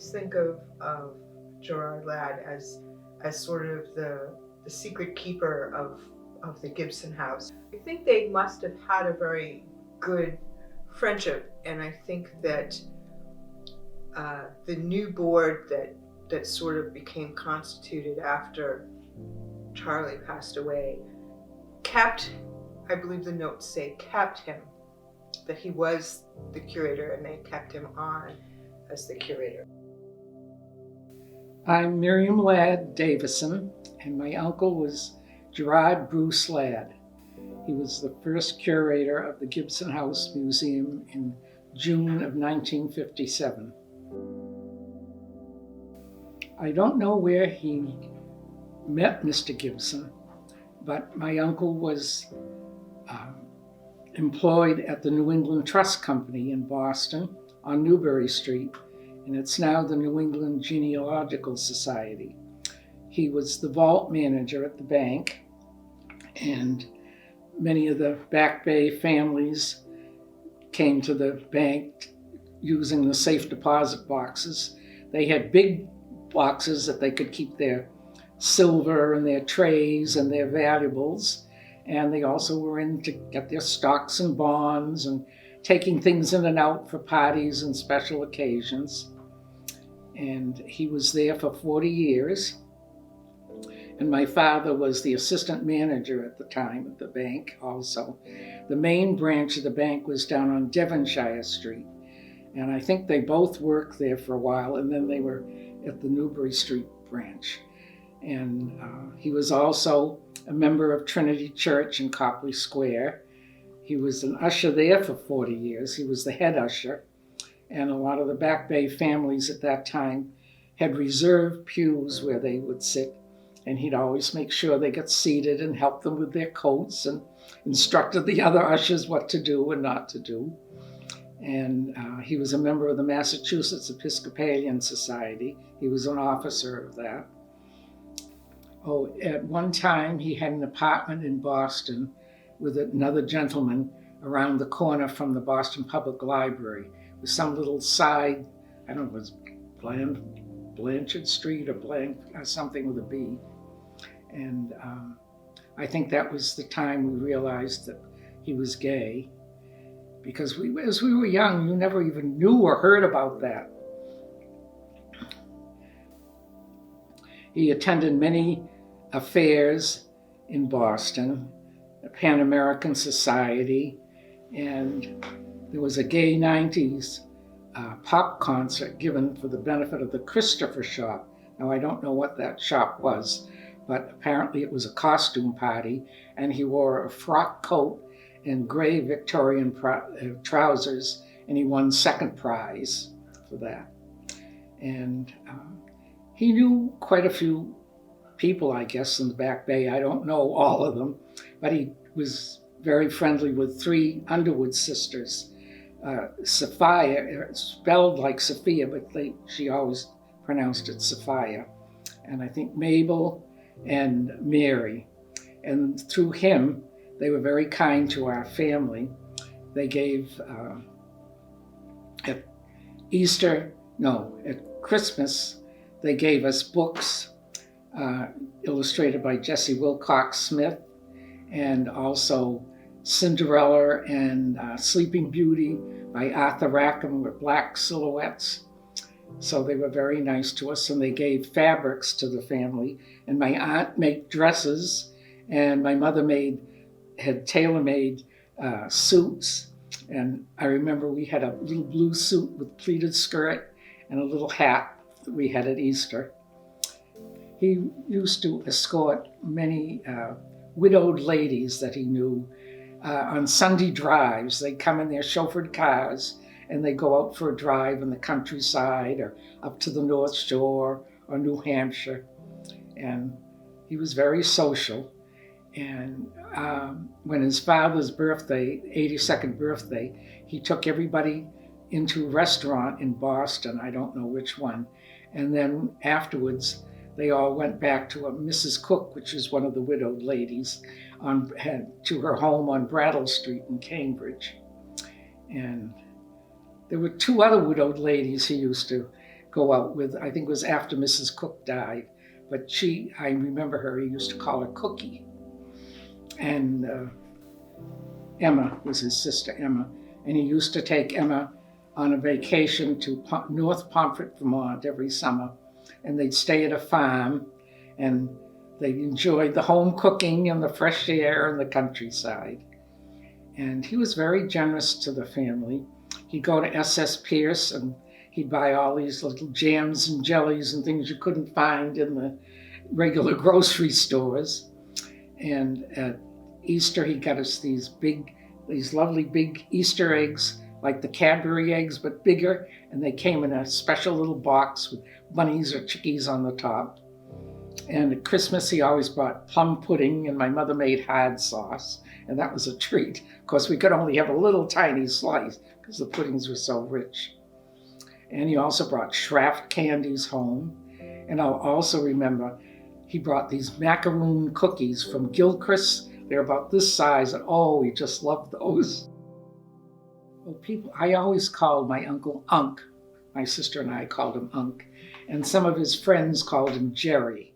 always think of Gerard Ladd as sort of the secret keeper of the Gibson House. I think they must have had a very good friendship, and I think that the new board that sort of became constituted after Charlie passed away kept, I believe the notes say, kept him, that he was the curator, and they kept him on as the curator. I'm Miriam Davison, and my uncle was Gerard Bruce Ladd. He was the first curator of the Gibson House Museum in June of 1957. I don't know where he met Mr. Gibson, but my uncle was employed at the New England Trust Company in Boston on Newbury Street, and it's now the New England Genealogical Society. He was the vault manager at the bank, and many of the Back Bay families came to the bank using the safe deposit boxes. They had big boxes that they could keep their silver and their trays and their valuables, and they also were in to get their stocks and bonds and taking things in and out for parties and special occasions. And he was there for 40 years. And my father was the assistant manager at the time at the bank also. The main branch of the bank was down on Devonshire Street. And I think they both worked there for a while, and then they were at the Newbury Street branch. And he was also a member of Trinity Church in Copley Square. He was an usher there for 40 years. He was the head usher. And a lot of the Back Bay families at that time had reserved pews where they would sit. And he'd always make sure they got seated and help them with their coats and instructed the other ushers what to do and not to do. And he was a member of the Massachusetts Episcopalian Society. He was an officer of that. Oh, at one time he had an apartment in Boston with another gentleman around the corner from the Boston Public Library, with some little side, I don't know if it was Blanchard Street or something with a B. And I think that was the time we realized that he was gay, because as we were young, you never even knew or heard about that. He attended many affairs in Boston, the Pan American Society, and there was a gay 90s pop concert given for the benefit of the Christopher shop. Now, I don't know what that shop was, but apparently it was a costume party, and he wore a frock coat and gray Victorian trousers, and he won second prize for that. And he knew quite a few people, I guess, in the Back Bay. I don't know all of them, but he was very friendly with three Underwood sisters. Sophia, spelled like Sophia, but she always pronounced it Sophia. And I think Mabel and Mary. And through him, they were very kind to our family. They gave, at Christmas, they gave us books illustrated by Jessie Wilcox Smith, and also Cinderella and Sleeping Beauty by Arthur Rackham with black silhouettes. So they were very nice to us, and they gave fabrics to the family. And my aunt made dresses, and my mother had tailor-made suits. And I remember we had a little blue suit with pleated skirt and a little hat that we had at Easter. He used to escort many widowed ladies that he knew on Sunday drives. They'd come in their chauffeured cars, and they go out for a drive in the countryside or up to the North Shore or New Hampshire. And he was very social. And when his father's birthday, 82nd birthday, he took everybody into a restaurant in Boston, I don't know which one. And then afterwards, they all went back to a Mrs. Cook, which is one of the widowed ladies, to her home on Brattle Street in Cambridge. And there were two other widowed ladies he used to go out with. I think it was after Mrs. Cook died, but I remember her, he used to call her Cookie. And Emma was his sister, Emma. And he used to take Emma on a vacation to North Pomfret, Vermont every summer. And they'd stay at a farm, and they enjoyed the home cooking and the fresh air and the countryside. And he was very generous to the family. He'd go to S.S. Pierce and he'd buy all these little jams and jellies and things you couldn't find in the regular grocery stores. And at Easter, he got us these lovely big Easter eggs, like the Cadbury eggs, but bigger. And they came in a special little box with bunnies or chickies on the top. And at Christmas, he always bought plum pudding, and my mother made hard sauce, and that was a treat. Of course, we could only have a little tiny slice because the puddings were so rich. And he also brought Schraft candies home. And I'll also remember he brought these macaroon cookies from Gilchrist. They're about this size, and we just loved those. Well, I always called my uncle Unc. My sister and I called him Unc. And some of his friends called him Jerry.